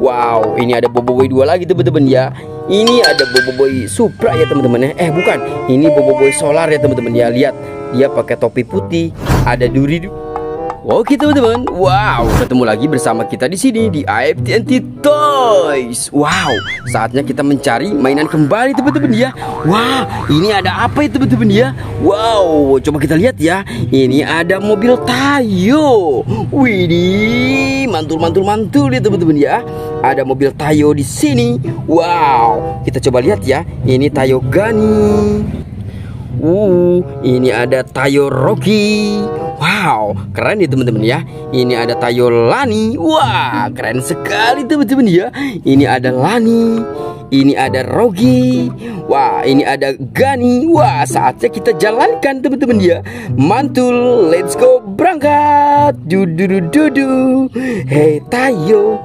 Wow, ini ada Boboiboy 2 lagi teman-teman ya. Ini ada Boboiboy Supra ya teman-teman ya. Bukan, ini Boboiboy Solar ya teman-teman ya. Lihat, dia pakai topi putih, ada duri. Oke teman-teman, wow, ketemu lagi bersama kita di sini di AFTNT Toys. Wow, saatnya kita mencari mainan kembali teman-teman ya. Wah, ini ada apa ya teman-teman ya? Wow, coba kita lihat ya. Ini ada mobil Tayo. Widih, mantul ya teman-teman ya. Ada mobil Tayo di sini. Wow, kita coba lihat ya. Ini Tayo Gani. Ini ada Tayo Rocky. Wow, keren ya teman-teman ya. Ini ada Tayo Lani. Wah, keren sekali teman-teman ya. Ini ada Lani, ini ada Rocky. Wah, ini ada Gani. Wah, saatnya kita jalankan teman-teman ya. Mantul, let's go, berangkat. Dudu. Hey Tayo,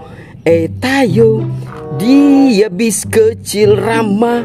Tayo. Dia bis kecil ramah,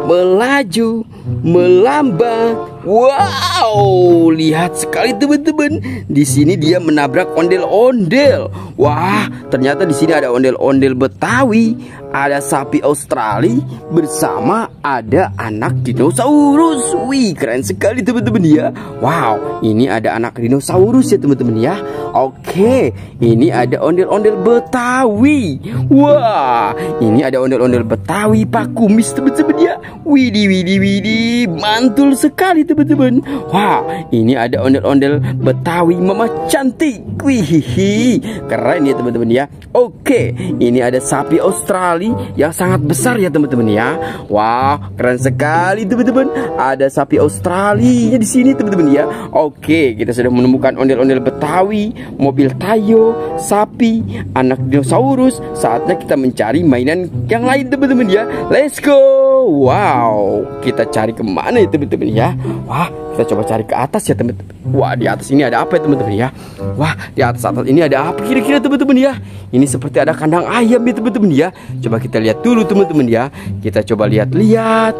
melaju, melambat. Wow, lihat sekali teman-teman. Di sini dia menabrak ondel-ondel. Wah, ternyata di sini ada ondel-ondel Betawi, ada sapi Australia bersama ada anak dinosaurus. Wih, keren sekali teman-teman ya. Wow, ini ada anak dinosaurus ya teman-teman ya. Oke, ini ada ondel-ondel Betawi. Wah, ini ada ondel-ondel Betawi Pak Kumis teman-teman ya. Widih, mantul sekali teman-teman. Wah, ini ada ondel-ondel Betawi Mama Cantik. Wih, keren ya teman-teman ya. Oke, ini ada sapi Australia yang sangat besar ya teman-teman ya. Wah, keren sekali teman-teman. Ada sapi Australia di sini teman-teman ya. Oke, kita sudah menemukan ondel-ondel Betawi, mobil Tayo, sapi, anak dinosaurus. Saatnya kita mencari mainan yang lain teman-teman ya. Let's go. Wow, kita cari kemana ya teman-teman ya? Wah, kita coba cari ke atas ya teman-teman. Wah, di atas ini ada apa ya teman-teman ya? Wah, di atas ini ada apa kira-kira teman-teman ya? Ini seperti ada kandang ayam ya teman-teman ya. Coba kita lihat dulu teman-teman ya. Kita coba lihat-lihat.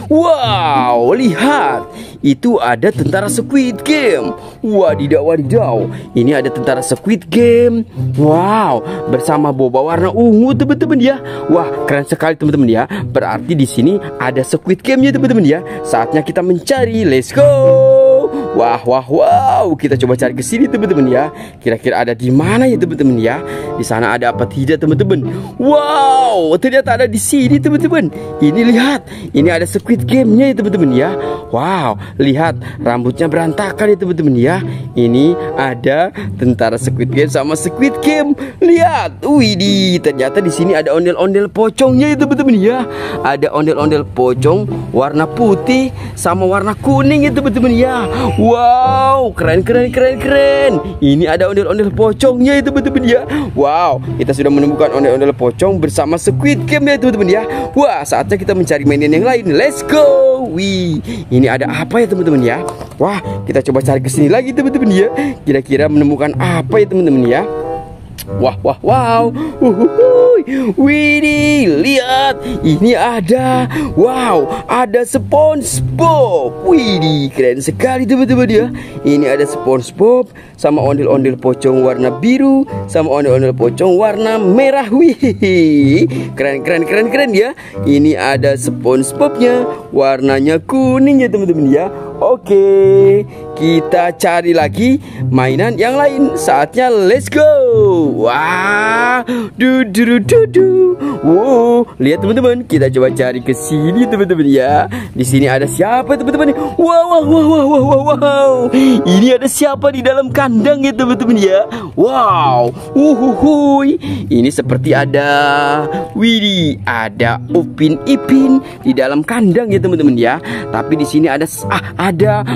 Wow, lihat. Itu ada tentara Squid Game. Wadidaw. Ini ada tentara Squid Game. Wow, bersama boba warna ungu teman-teman ya. Wah, keren sekali teman-teman ya. Berarti di sini ada Squid Game ya teman-teman ya. Saatnya kita mencari. Let's go. Wow. Kita coba cari ke sini teman-teman ya. Kira-kira ada di mana ya teman-teman ya? Di sana ada apa tidak teman-teman? Wow, ternyata ada di sini teman-teman. Ini lihat, ini ada Squid Game-nya ya teman-teman ya. Wow, lihat rambutnya berantakan ya teman-teman ya. Ini ada tentara Squid Game sama Squid Game. Lihat, widih, ternyata di sini ada ondel-ondel pocongnya ya teman-teman ya. Ada ondel-ondel pocong warna putih sama warna kuning ya teman-teman ya. Wow, keren. Ini ada ondel-ondel pocongnya ya teman-teman ya. Wow, kita sudah menemukan ondel-ondel pocong bersama Squid Game ya teman-teman ya. Wah, saatnya kita mencari mainan yang lain. Let's go. Wih, ini ada apa ya teman-teman ya? Wah, kita coba cari ke sini lagi teman-teman ya. Kira-kira menemukan apa ya teman-teman ya? Wow. Widih, lihat. Ini ada. Wow, ada SpongeBob. Widih, keren sekali teman-teman ya. Ini ada SpongeBob sama ondel-ondel pocong warna biru sama ondel-ondel pocong warna merah. Wih, keren ya. Ini ada SpongeBobnya warnanya kuning ya teman-teman ya. Oke, kita cari lagi mainan yang lain. Saatnya let's go. Wah, wow, lihat teman-teman, kita coba cari ke sini teman-teman ya. Di sini ada siapa teman-teman? Wow. Ini ada siapa di dalam kandang ya teman-teman ya? Wow, ini seperti ada, widih, ada Upin Ipin di dalam kandang ya teman-teman ya. Tapi di sini ada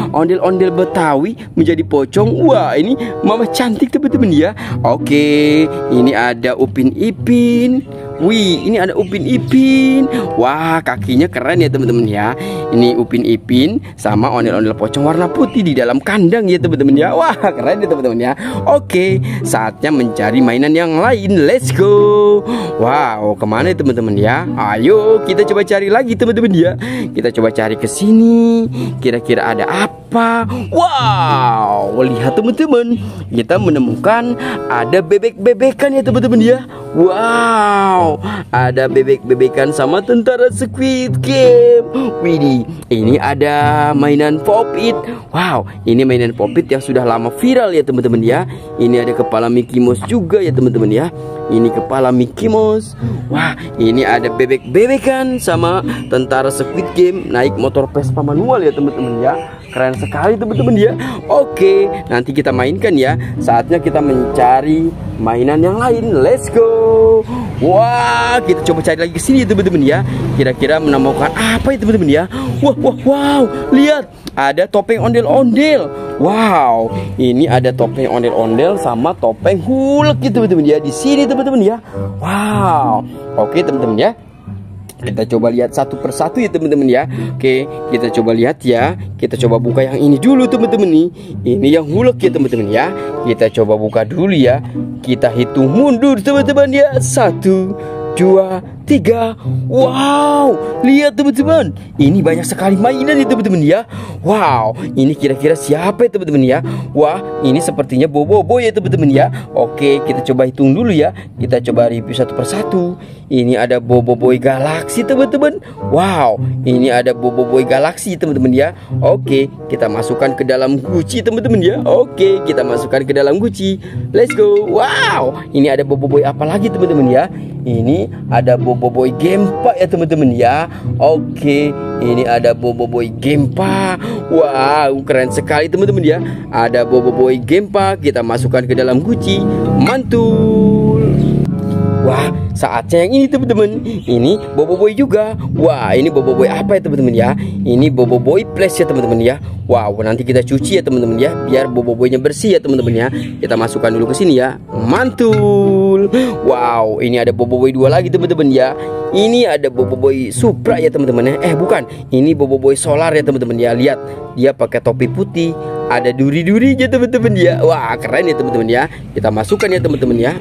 ondel-ondel Betawi menjadi pocong. Wah, ini Mama Cantik teman-teman ya. Oke, ini ada Upin Ipin. Wih, ini ada Upin Ipin. Wah, kakinya keren ya teman-teman ya. Ini Upin Ipin sama ondel-ondel pocong warna putih di dalam kandang ya teman-teman ya. Wah, keren ya teman-teman ya. Oke, saatnya mencari mainan yang lain. Let's go. Wow, kemana ya teman-teman ya? Ayo kita coba cari lagi teman-teman ya. Kita coba cari ke sini. Kira-kira ada apa apa? Wow, lihat teman-teman, kita menemukan ada bebek-bebekan ya teman-teman ya. Wow, ada bebek-bebekan sama tentara Squid Game. Widih, ini ada mainan Pop-It. Wow, ini mainan Pop-It yang sudah lama viral ya teman-teman ya. Ini ada kepala Mickey Mouse juga ya teman-teman ya. Ini kepala Mickey Mouse. Wah, ini ada bebek-bebekan sama tentara Squid Game naik motor Vespa manual ya teman-teman ya. Keren sekali teman-teman ya. Oke, nanti kita mainkan ya. Saatnya kita mencari mainan yang lain. Let's go. Wah, kita coba cari lagi ke sini teman-teman ya. Kira-kira menemukan apa ya teman-teman ya? Wow, lihat, ada topeng ondel-ondel. Wow, ini ada topeng ondel-ondel sama topeng Hulk gitu teman-teman ya di sini teman-teman ya. Wow. Oke teman-teman ya. Kita coba lihat satu persatu ya teman-teman ya. Oke, kita coba lihat ya. Kita coba buka yang ini dulu teman-teman nih. Ini yang Hulk ya teman-teman ya. Kita coba buka dulu ya. Kita hitung mundur teman-teman ya. 1, 2, 3. Wow, lihat teman-teman, ini banyak sekali mainan ya teman-teman ya. Wow, ini kira-kira siapa ya teman-teman ya? Wah, ini sepertinya Bobo ya teman-teman ya. Oke, kita coba hitung dulu ya. Kita coba review satu persatu. Ini ada Bobo Galaxy teman-teman. Wow, ini ada Bobo Galaxy teman-teman ya. Oke, kita masukkan ke dalam guci teman-teman ya. Oke, kita masukkan ke dalam guci. Let's go. Wow, ini ada Bobo apa lagi teman-teman ya? Ini ada Bobo Gempa ya teman-teman ya. Oke, ini ada Bobo Gempa. Wow, keren sekali teman-teman ya. Ada Bobo Gempa. Kita masukkan ke dalam guci. Mantul. Wah, saatnya yang ini teman-teman. Ini Bobo juga. Wah, ini Bobo apa ya teman-teman ya? Ini Bobo Plus ya teman-teman ya. Wow, nanti kita cuci ya teman-teman ya, biar Bobo-nya bersih ya teman-teman ya. Kita masukkan dulu ke sini ya. Mantul. Wow, ini ada Bobo 2 lagi teman-teman ya. Ini ada Bobo Supra ya teman-teman ya. Bukan, ini Bobo Solar ya teman-teman ya. Lihat, dia pakai topi putih, ada duri-durinya teman-teman ya. Wah, keren ya teman-teman ya. Kita masukkan ya teman-teman ya.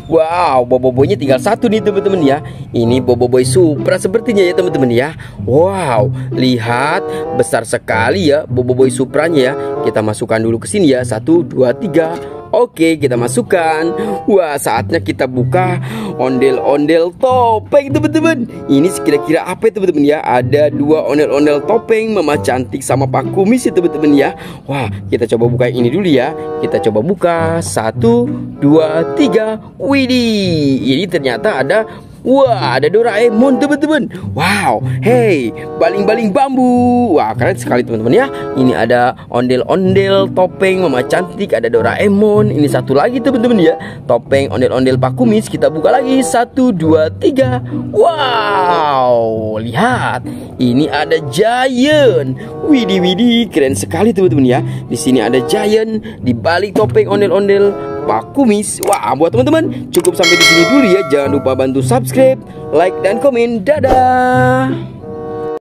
Wow, Bobo-nya tinggal satu nih teman-teman ya. Ini Bobo Supra sepertinya ya teman-teman ya. Wow, lihat, besar sekali ya Bobo Supranya ya. Kita masukkan dulu ke sini ya. 1, 2, 3. Oke, kita masukkan. Wah, saatnya kita buka ondel-ondel topeng teman-teman. Ini kira-kira apa ya teman-teman ya? Ada 2 ondel-ondel topeng, Mama Cantik sama Pak Kumis ya teman-teman ya. Wah, kita coba buka yang ini dulu ya. Kita coba buka. 1, 2, 3. Widih, ini ternyata ada. Wah, ada Doraemon teman-teman. Wow, hey, baling-baling bambu. Wah, keren sekali teman-teman ya. Ini ada ondel-ondel topeng Mama Cantik, ada Doraemon. Ini satu lagi teman-teman ya, topeng ondel-ondel Pak Kumis. Kita buka lagi. 1, 2, 3. Wow, lihat, ini ada Giant. Widih, keren sekali teman-teman ya. Di sini ada Giant di balik topeng ondel-ondel Pak Kumis. Wah, buat teman-teman cukup sampai di sini dulu ya. Jangan lupa bantu subscribe, like, dan komen. Dadah.